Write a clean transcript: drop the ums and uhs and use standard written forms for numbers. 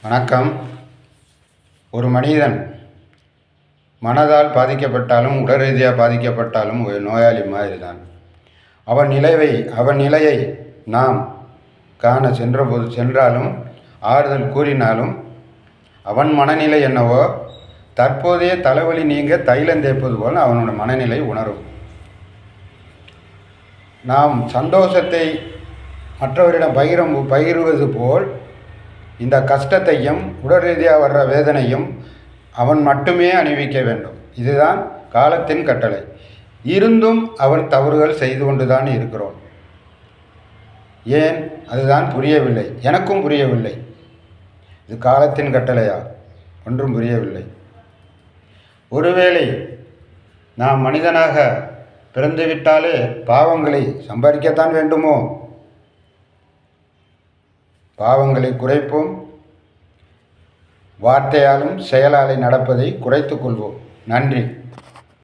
வணக்கம். ஒரு மனிதன் மனதால் பாதிக்கப்பட்டாலும் உடல் ரீதியாக பாதிக்கப்பட்டாலும் ஒரு நோயாளி மாதிரி தான். அவன் நிலையை நாம் காண சென்றாலும் ஆறுதல் கூறினாலும் அவன் மனநிலை என்னவோ தற்போதைய தலைவலி நீங்க தைலம் தேய்ப்பது போல் அவனோட மனநிலை உணரும். நாம் சந்தோஷத்தை மற்றவரிடம் பகிர்வது போல் இந்த கஷ்டத்தையும் உடல் ரீதியாக வர்ற வேதனையும் அவன் மட்டுமே அனுபவிக்க வேண்டும். இதுதான் காலத்தின் கட்டளை. இருந்தும் அவன் தவறுகள் செய்து கொண்டுதான் இருக்கிறோம். ஏன்? அதுதான் புரியவில்லை. எனக்கும் புரியவில்லை. இது காலத்தின் கட்டளையா? ஒன்றும் புரியவில்லை. ஒருவேளை நாம் மனிதனாக பிறந்துவிட்டாலே பாவங்களை சம்பாதிக்கத்தான் வேண்டுமோ? பாவங்களை குறைப்போம். வார்த்தையாலும் செயலாலை நடப்பதை குறைத்துக் கொள்வோம். நன்றி.